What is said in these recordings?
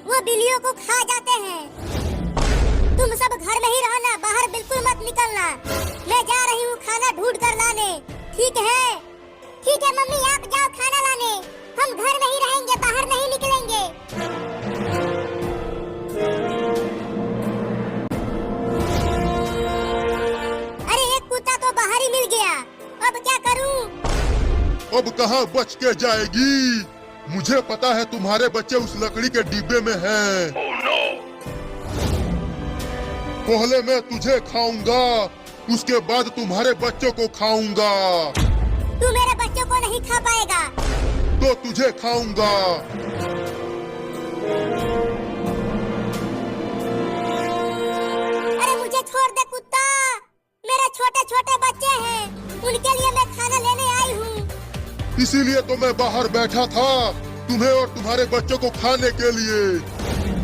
वो बिल्लियों को खा जाते हैं। तुम सब घर में ही रहना, बाहर बिल्कुल मत निकलना। मैं जा रही हूँ खाना ढूंढ कर लाने। ठीक है? ठीक है मम्मी, आप जाओ खाना लाने। हम घर में ही रहेंगे, बाहर नहीं निकलेंगे। अरे एक कुत्ता तो बाहर ही मिल गया, अब क्या करूं? अब कहाँ बच के जाएगी? मुझे पता है तुम्हारे बच्चे उस लकड़ी के डिब्बे में हैं। पहले मैं तुझे खाऊंगा, उसके बाद तुम्हारे बच्चों को खाऊंगा। तू मेरे बच्चों को नहीं खा पाएगा। तो तुझे खाऊंगा। अरे मुझे छोड़ दे कुत्ता, मेरे छोटे छोटे बच्चे हैं, उनके लिए मैं खाना लेने आई हूँ। इसीलिए तो मैं बाहर बैठा था, तुम्हें और तुम्हारे बच्चों को खाने के लिए।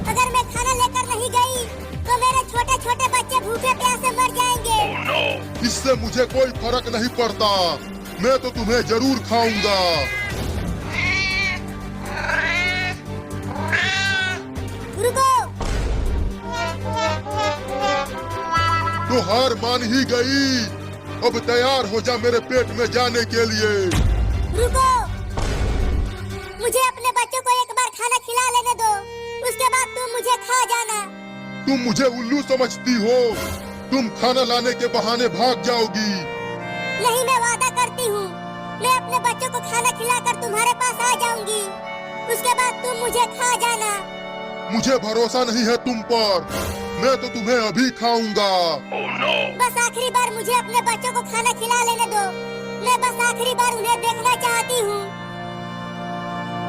अगर मैं खाना लेकर नहीं गई तो मेरे छोटे छोटे बच्चे भूखे प्यासे मर जाएंगे। इससे मुझे कोई फर्क नहीं पड़ता, मैं तो तुम्हें जरूर खाऊंगा। रुको। तो हार मान ही गई, अब तैयार हो जा मेरे पेट में जाने के लिए। रुको, मुझे अपने बच्चों को एक बार खाना खिला लेने दो, उसके बाद तुम मुझे खा जाना। तुम मुझे उल्लू समझती हो? तुम खाना लाने के बहाने भाग जाओगी। नहीं, मैं वादा करती हूँ, मैं अपने बच्चों को खाना खिलाकर तुम्हारे पास आ जाऊंगी, उसके बाद तुम मुझे खा जाना। मुझे भरोसा नहीं है तुम पर, मैं तो तुम्हें अभी खाऊंगा। बस आखिरी बार मुझे अपने बच्चों को खाना खिला लेने दो, मैं बस आखिरी बार उन्हें देखना चाहती हूँ।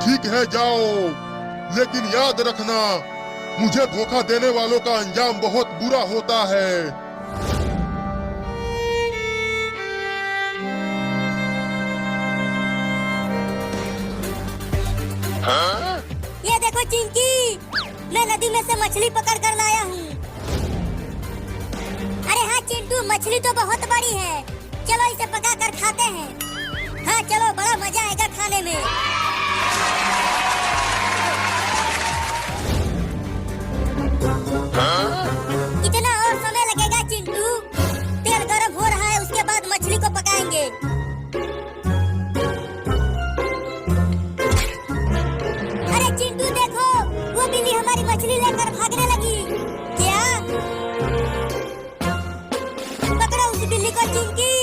ठीक है जाओ, लेकिन याद रखना, मुझे धोखा देने वालों का अंजाम बहुत बुरा होता है। हाँ? ये देखो चिंकी, मैं नदी में से मछली पकड़ कर लाया हूँ। अरे हाँ चिंटू, मछली तो बहुत बड़ी है, चलो इसे पका कर खाते हैं। हाँ चलो, बड़ा मजा आएगा खाने में। कितना और समय लगेगा चिंटू? तेल गर्म हो रहा है, उसके बाद मछली को पकाएंगे। अरे चिंटू देखो, वो बिल्ली हमारी मछली लेकर भागने लगी। क्या? पकड़ो उस बिल्ली को चिंकी।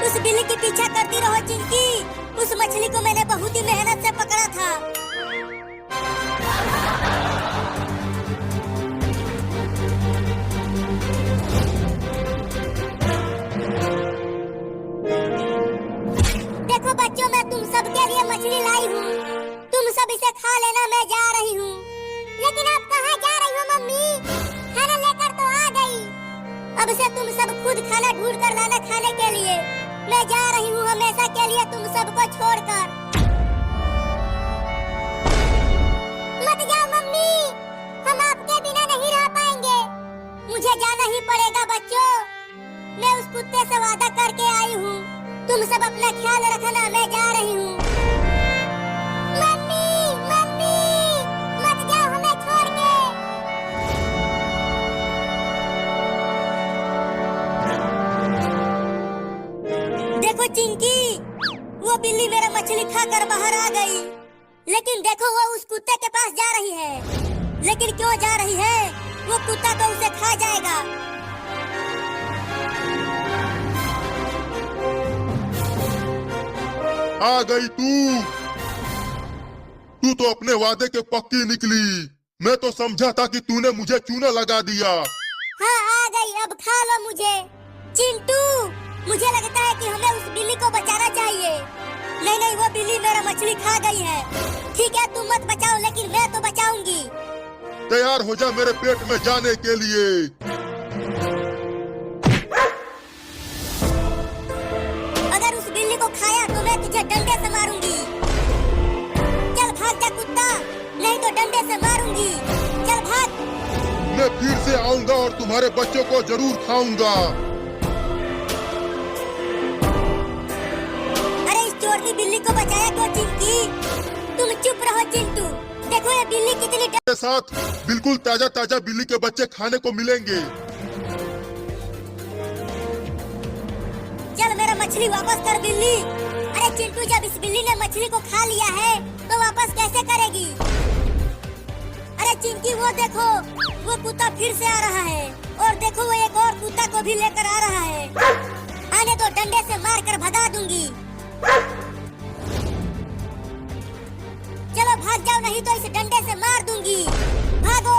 उस बिल्ली की पीछा करती रहो चिंकी, उस मछली को मैंने बहुत ही मेहनत से पकड़ा था। देखो बच्चों, मैं तुम सब के लिए मछली लाई हूँ, तुम सब इसे खा लेना, मैं जा रही हूँ। लेकिन आप कहाँ जा रही हो मम्मी? खाना लेकर तो आ गई, अब से तुम सब खुद खाना ढूंढ कर लाना खाने के लिए। मैं जा रही हूँ हमेशा के लिए तुम सबको छोड़कर। मत जाओ मम्मी, हम आपके बिना नहीं रह पाएंगे। मुझे जाना ही पड़ेगा बच्चों, मैं उस कुत्ते से वादा करके आई हूँ। तुम सब अपना ख्याल रखना, मैं जा रही हूँ। मम्मी, मम्मी, मत जाओ हमें छोड़ के। देखो चिंकी, वो बिल्ली मेरा मछली खाकर बाहर आ गई, लेकिन देखो वो उस कुत्ते के पास जा रही है। लेकिन क्यों जा रही है? वो कुत्ता तो उसे खा जाएगा। आ गई तू तो अपने वादे के पक्की निकली। मैं तो समझा था कि तूने मुझे चूना लगा दिया। हाँ आ गई, अब खा लो मुझे। चिंटू, मुझे लगता है कि हमें उस बिल्ली को बचाना चाहिए। नहीं नहीं, वो बिल्ली मेरा मछली खा गई है। ठीक है, तुम मत बचाओ, लेकिन मैं तो बचाऊंगी। तैयार हो जा मेरे पेट में जाने के लिए। अगर उस बिल्ली को खाया तो मैं तुझे डंडे से मारूंगी। चल भाग जा कुत्ता, नहीं तो डंडे से मारूंगी। चल भाग। मैं फिर से आऊंगा और तुम्हारे बच्चों को जरूर खाऊंगा। अरे इस चोरनी बिल्ली को बचाया क्यों चिंकी? देखो ये बिल्ली कितनी के साथ बिल्कुल ताजा ताजा बिल्ली के बच्चे खाने को मिलेंगे। चल मेरा मछली वापस कर बिल्ली। अरे चिंटू, जब इस बिल्ली ने मछली को खा लिया है तो वापस कैसे करेगी? अरे चिंकी, वो देखो, वो कुत्ता फिर से आ रहा है। और देखो वो एक और कुत्ता को भी लेकर आ रहा है। आने तो डंडे से मार कर भगा दूंगी। चलो भाग जाओ, नहीं तो इस डंडे से मार दूंगी। भागो।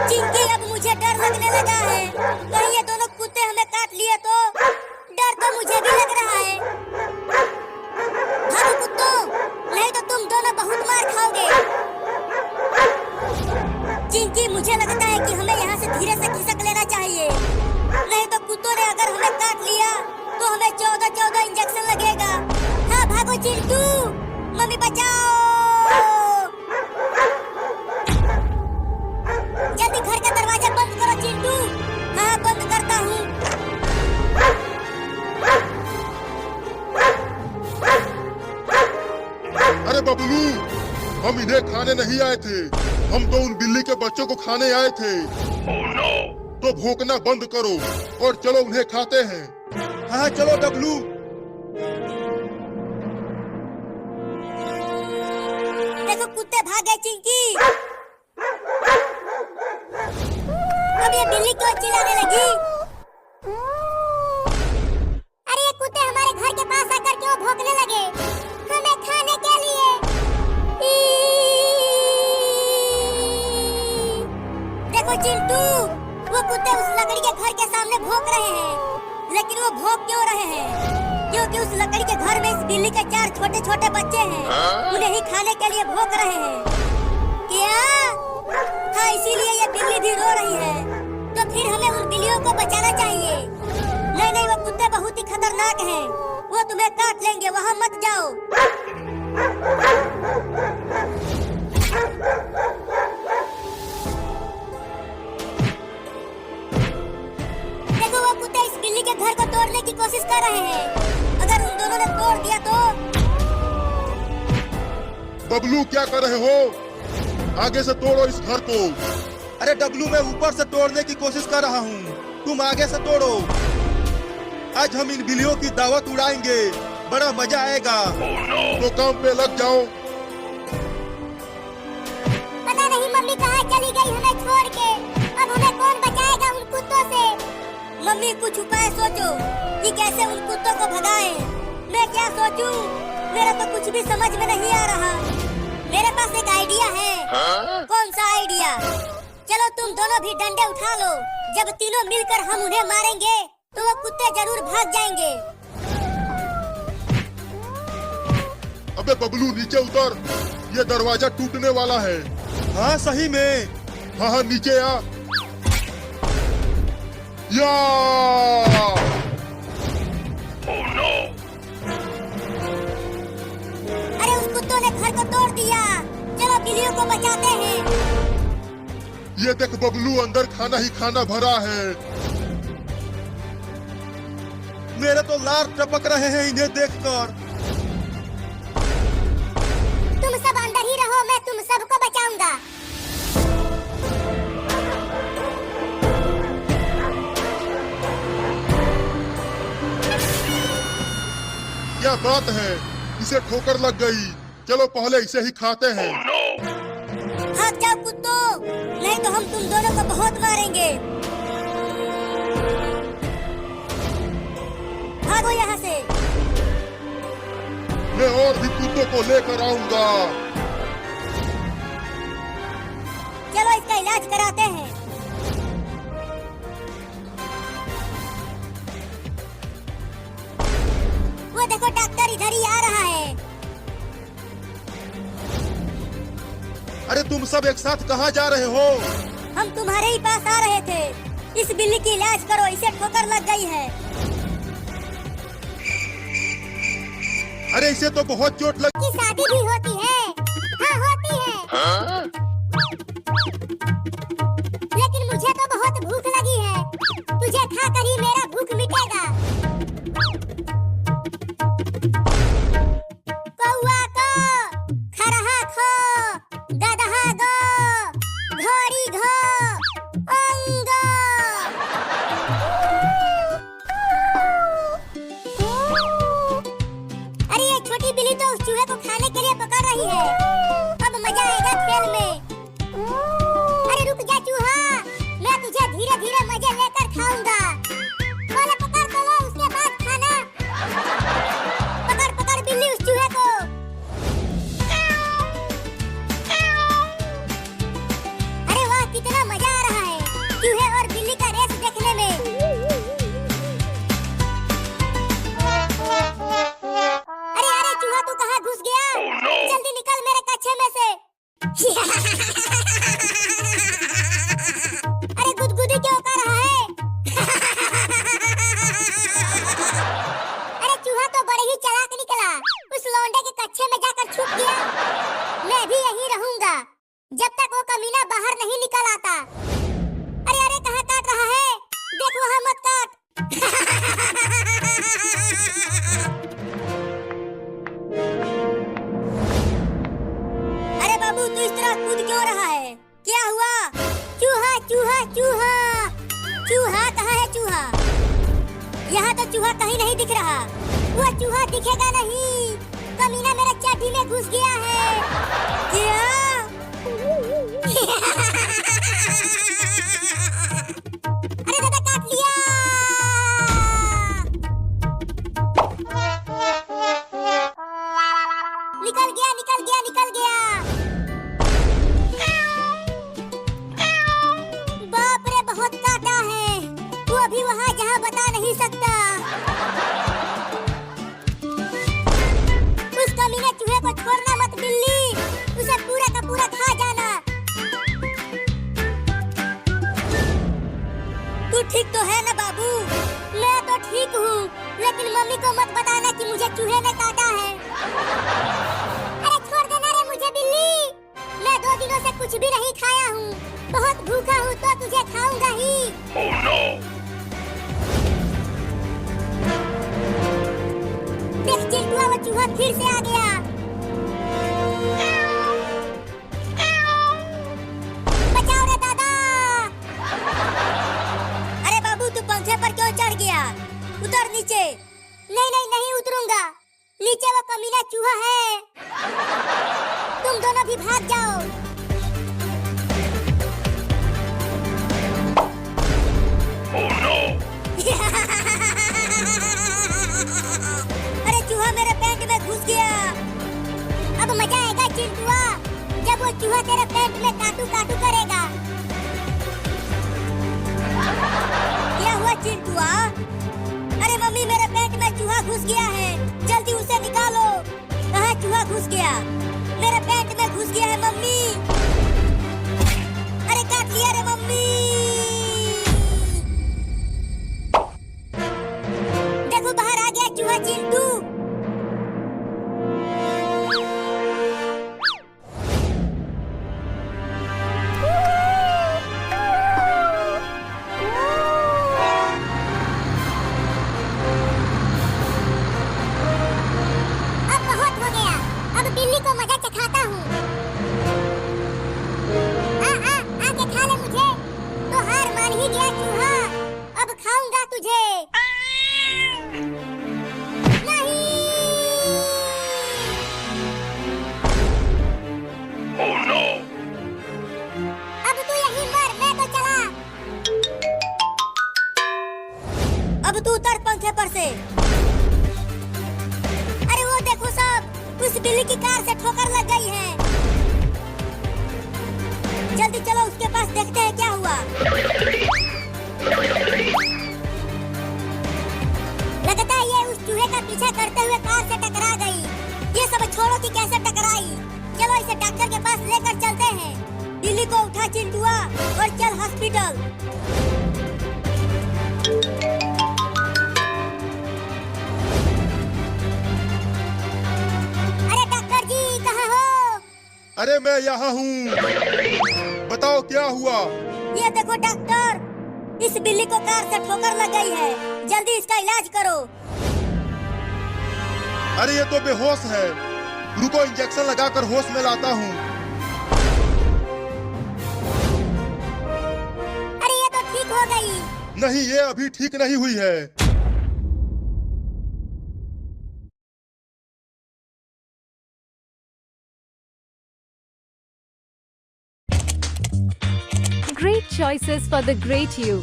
चिंकी, अब मुझे डर लगने लगा है। कहीं ये दोनों कुत्ते हमें काट लिए तो? डर तो मुझे भी लग रहा है। भागो कुत्तों, नहीं तो तुम दोनों बहुत मार खाओगे। चिंकी, मुझे लगता है कि हमें यहाँ से धीरे से खिसक लेना चाहिए, नहीं तो कुत्तों ने अगर हमें काट लिया तो हमें 14 इंजेक्शन लगेगा। हाँ भागो चिंटू, मम्मी बचाओ। जल्दी घर का दरवाजा बंद करो चिंटू। हाँ बंद करता हूँ। अरे बबलू, हम इन्हें खाने नहीं आए थे, हम तो उन बिल्ली के बच्चों को खाने आए थे। तो भौंकना बंद करो और चलो उन्हें खाते हैं। हाँ चलो डब्लू। देखो कुत्ते भाग गए चिंकी। अब ये बिल्ली क्यों चिल्लाने लगी? अरे ये कुत्ते हमारे घर के पास आकर क्यों भौंकने लगे? हमें खाने के लिए। देखो चिंटू, वो कुत्ते उस लकड़ी के घर के सामने भौंक रहे हैं। लेकिन वो भौंक क्यों रहे हैं? क्योंकि उस लकड़ी के घर में इस बिल्ली के 4 छोटे छोटे बच्चे हैं। उन्हें ही खाने के लिए भौंक रहे हैं। क्या? हाँ, इसीलिए ये बिल्ली भी रो रही है। तो फिर हमें उन बिल्लियों को बचाना चाहिए। नहीं नहीं, वो कुत्ते बहुत ही खतरनाक हैं। वो तुम्हें काट लेंगे, वहाँ मत जाओ। देखो वो कुत्ते इस बिल्ली के घर को तोड़ने की कोशिश कर रहे हैं। अगर उन दोनों ने तोड़ दिया तो? बबलू, क्या कर रहे हो? आगे से तोड़ो इस घर को। अरे डब्लू, मैं ऊपर से तोड़ने की कोशिश कर रहा हूँ, तुम आगे से तोड़ो। आज हम इन बिल्लियों की दावत उड़ाएंगे, बड़ा मजा आएगा। तो काम पे लग जाओ। पता नहीं मम्मी कहाँ चली गई हमें छोड़ के। अब हमें कौन बचाएगा उन कुत्तों से? मम्मी कुछ उपाय सोचो कि कैसे उन कुत्तों को भगाएं। मैं क्या सोचूं? मेरा तो कुछ भी समझ में नहीं आ रहा। मेरे पास एक आइडिया है। कौन सा आइडिया? चलो तुम दोनों भी डंडे उठा लो। जब तीनों मिलकर हम उन्हें मारेंगे तो वो कुत्ते जरूर भाग जाएंगे। अबे बबलू, नीचे उतर, ये दरवाजा टूटने वाला है। हाँ सही में। हाँ हाँ, नीचे आ। या! अरे उस कुत्तों ने घर को तोड़ दिया। चलो बिल्लियों को बचाते हैं। ये देख बबलू, अंदर खाना ही खाना भरा है। मेरे तो लार टपक रहे हैं इन्हें देखकर। तुम सब अंदर ही रहो, मैं तुम सबको बचाऊंगा। क्या बात है, इसे ठोकर लग गई। चलो पहले इसे ही खाते हैं। भाग जाओ कुत्तों, नहीं तो हम तुम दोनों को बहुत मारेंगे। भागो यहाँ से। मैं और भी कुत्तों को लेकर आऊंगा। चलो इसका इलाज कराते हैं। वो देखो डॉक्टर इधर ही आ रहा है। अरे तुम सब एक साथ कहाँ जा रहे हो? हम तुम्हारे ही पास आ रहे थे। इस बिल्ली की इलाज करो, इसे ठोकर लग गई है। अरे इसे तो बहुत चोट लगी। की शादी भी होती है। हाँ होती है। लेकिन मुझे तो बहुत भूख लगी है। तुझे खाकर ही मेरा भूख मिटेगा। जब तक वो कमीना बाहर नहीं निकल आता। अरे अरे कहाँ काट रहा है? देख वहाँ मत काट। अरे बाबू तू इस तरह कूद क्यों रहा है? क्या हुआ? चूहा चूहा चूहा चूहा कहाँ है चूहा? यहाँ तो चूहा कहीं नहीं दिख रहा। वो चूहा दिखेगा नहीं, कमीना मेरे चड्डी में घुस गया है। क्या? अरे दादा काट लिया। निकल गया निकल गया निकल गया। बाप रे बहुत काटा है। वो अभी वहाँ जहाँ बता नहीं सकता। उस कमीने चूहे को छोड़ना मत बिल्ली, उसे पूरा का पूरा खा जाना। तू ठीक तो है ना बाबू? मैं तो ठीक हूँ, लेकिन मम्मी को मत बताना कि मुझे चूहे ने काटा है। अरे छोड़ देना रे मुझे बिल्ली, मैं 2 दिनों से कुछ भी नहीं खाया हूँ। बहुत भूखा हूँ तो तुझे खाऊंगा ही। Oh, no! देख चिंटुआ वो चूहा फिर से आ गया। बचाओ रे दादा। अरे बाबू तू पंखे पर क्यों चढ़ गया? उतर नीचे। नहीं नहीं नहीं उतरूंगा, नीचे वो कमीना चूहा है। तुम दोनों भी भाग जाओ। Oh, no! अरे चूहा मेरे पैंट में घुस गया। अब मजा आएगा चिंटुआ, जब वो चूहा तेरे पैंट में काटू काटू करेगा। क्या हुआ चिंटुआ? अरे मम्मी मेरे पैंट में चूहा घुस गया है, जल्दी उसे निकालो। कहाँ चूहा घुस गया? मेरे पैंट में घुस गया है मम्मी। अरे काट लिया रे मम्मी। देखो बाहर आ गया चूहा चिंटू। अब तू उतर पंखे पर से। अरे वो देखो साहब, उस बिल्ली की कार से ठोकर लग गई है। जल्दी चलो उसके पास देखते हैं क्या हुआ। लगता है ये उस चूहे का पीछा करते हुए कार से टकरा गई। ये सब छोड़ो कि कैसे टकराई। चलो इसे डॉक्टर के पास लेकर चलते हैं। बिल्ली को उठा चिंटुआ और चल हॉस्पिटल। अरे मैं यहाँ हूँ, बताओ क्या हुआ? ये देखो डॉक्टर, इस बिल्ली को कार से ठोकर लग गई है, जल्दी इसका इलाज करो। अरे ये तो बेहोश है, रुको इंजेक्शन लगाकर होश में लाता हूँ। अरे ये तो ठीक हो गई। नहीं ये अभी ठीक नहीं हुई है। Great choices for the great you.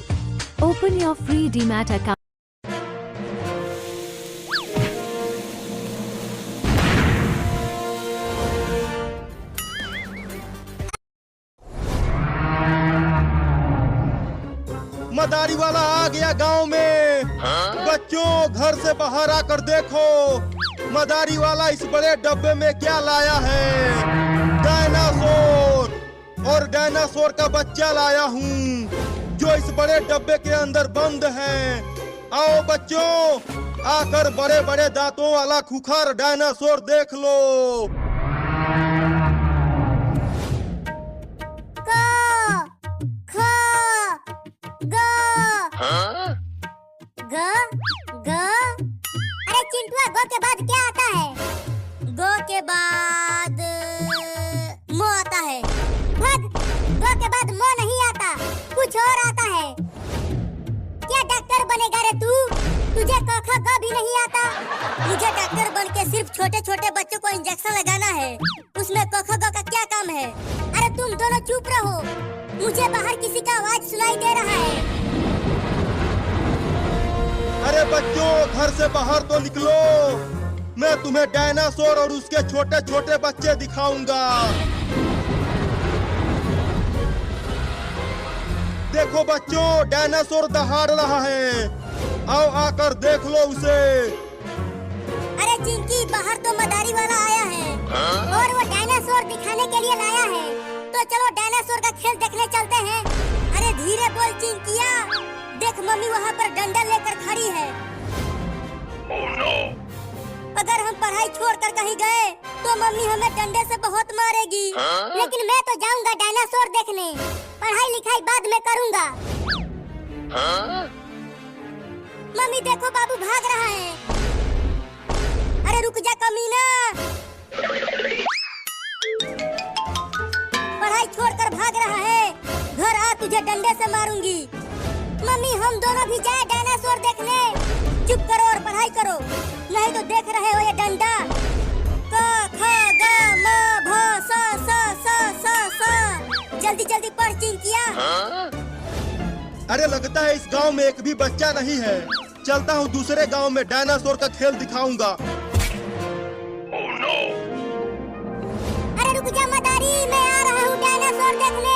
Open your free DMAT account. मदारी वाला आ गया गांव में। बच्चों घर से बाहर आकर देखो, मदारी वाला इस बड़े डब्बे में क्या लाया है। डायनासोर, और डायनासोर का बच्चा लाया हूँ जो इस बड़े डब्बे के अंदर बंद है। आओ बच्चों, आकर बड़े बड़े दांतों वाला खूंखार डायनासोर देख लो। मुझे डॉक्टर बन के सिर्फ छोटे छोटे बच्चों को इंजेक्शन लगाना है, उसमें कखोगो का क्या काम है? अरे तुम दोनों चुप रहो, मुझे बाहर किसी का आवाज सुनाई दे रहा है। अरे बच्चों, घर से बाहर तो निकलो, मैं तुम्हें डायनासोर और उसके छोटे छोटे बच्चे दिखाऊंगा। देखो बच्चों, डायनासोर दहाड़ रहा है, आओ आकर देख लो उसे। अरे चिंकी, बाहर तो मदारी वाला आया है और वो डायनासोर दिखाने के लिए लाया है, तो चलो डायनासोर का खेल देखने चलते हैं। अरे धीरे बोल चिंकिया, देख मम्मी वहाँ पर डंडा लेकर खड़ी है। अगर हम पढ़ाई छोड़कर कहीं गए तो मम्मी हमें डंडे से बहुत मारेगी। लेकिन मैं तो जाऊंगा डायनासोर देखने, पढ़ाई लिखाई बाद में करूंगा। मम्मी देखो, बाबू भाग रहा है। अरे रुक जा कमीना, पढ़ाई छोड़कर भाग रहा है, घर आ तुझे डंडे से मारूंगी। मम्मी हम दोनों भी जाए डायनासोर देखने। चुप करो और पढ़ाई करो, नहीं तो देख रहे हो ये डंडा। क ख ग म भ स स स स स। जल्दी जल्दी पढ़ चिंकिया। अरे लगता है इस गांव में एक भी बच्चा नहीं है, चलता हूँ दूसरे गांव में डायनासोर का खेल दिखाऊंगा। अरे रुक जा मदारी, मैं आ रहा हूँ डायनासोर देखने।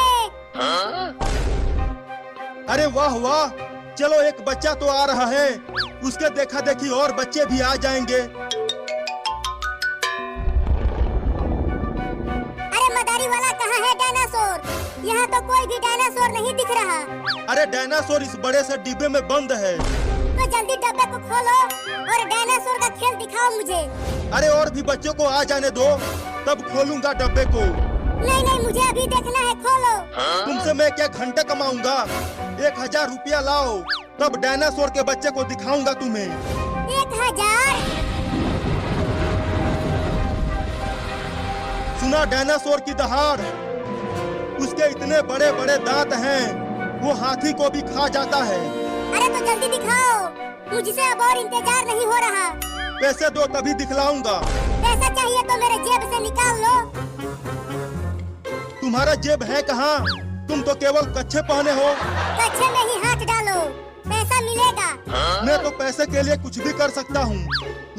अरे वाह वाह, चलो एक बच्चा तो आ रहा है, उसके देखा देखी और बच्चे भी आ जाएंगे। अरे मदारी वाला, कहाँ है डायनासोर? यहाँ तो कोई भी डायनासोर नहीं दिख रहा। अरे डायनासोर इस बड़े से डिब्बे में बंद है। तो जल्दी डब्बे को खोलो और डायनासोर का खेल दिखाओ मुझे। अरे और भी बच्चों को आ जाने दो, तब खोलूंगा डब्बे को। नहीं नहीं, मुझे अभी देखना है, खोलो। तुमसे मैं क्या घंटे कमाऊंगा? 1000 रुपया लाओ, तब डायनासोर के बच्चे को दिखाऊंगा तुम्हें। 1000? सुना डायनासोर की दहाड़, उसके इतने बड़े बड़े दांत हैं, वो हाथी को भी खा जाता है। अरे तो जल्दी दिखाओ, मुझसे अब और इंतजार नहीं हो रहा। पैसे दो तभी दिखलाऊंगा। पैसा चाहिए तो मेरे जेब से निकाल लो। तुम्हारा जेब है कहाँ? तुम तो केवल कच्छे पहने हो। कच्छे में ही हाथ डालो, पैसा मिलेगा। मैं तो पैसे के लिए कुछ भी कर सकता हूँ,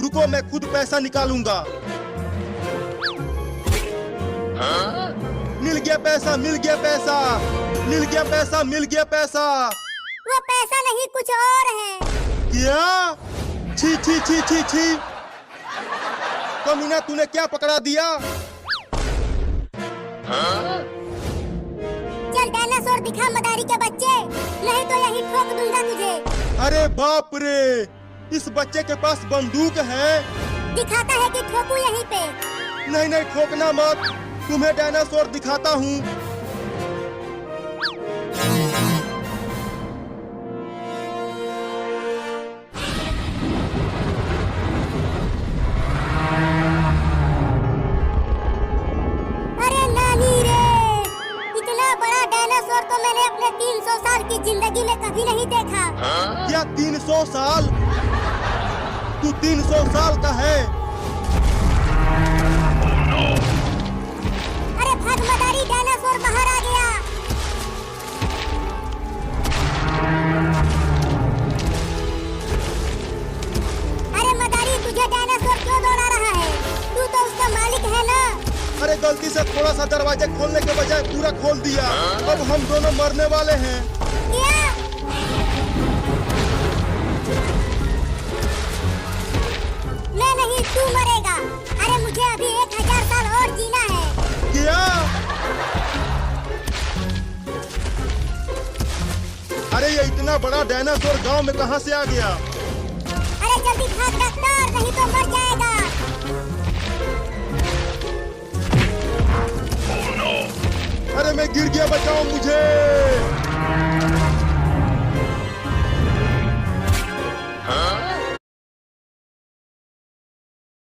रुको मैं खुद पैसा निकालूंगा। मिल गया पैसा, मिल गया पैसा, मिल गया पैसा, मिल गया पैसा। वो पैसा नहीं, कुछ और है। क्या? छी छी छी छी छी, कमीना तूने क्या पकड़ा दिया? चल डायनासोर दिखा मदारी के बच्चे, नहीं तो यही ठोक दूंगा तुझे। अरे बाप रे, इस बच्चे के पास बंदूक है। दिखाता है कि ठोकू यहीं पे। नहीं नहीं, ठोकना मत, तुम्हें डायनासोर दिखाता हूँ। अरे नानी रे, इतना बड़ा डायनासोर तो मैंने अपने 300 साल की जिंदगी में कभी नहीं देखा। क्या 300 साल? तू 300 साल का है? अरे भाग मदारी, डायनासोर बाहर आ गया। अरे मदारी, तुझे डायनासोर क्यों दौड़ा रहा है? तू तो उसका मालिक है ना। अरे गलती से थोड़ा सा दरवाजे खोलने के बजाय पूरा खोल दिया, अब हम दोनों मरने वाले हैं। क्या? मैं नहीं, तू मरेगा। अरे मुझे अभी 1000 साल और जीना है। क्या? अरे ये इतना बड़ा डायनासोर गांव में कहां से आ गया? अरे जल्दी भाग डॉक्टर, नहीं तो मर जाएगा। अरे मैं गिर गया, बचाओ मुझे।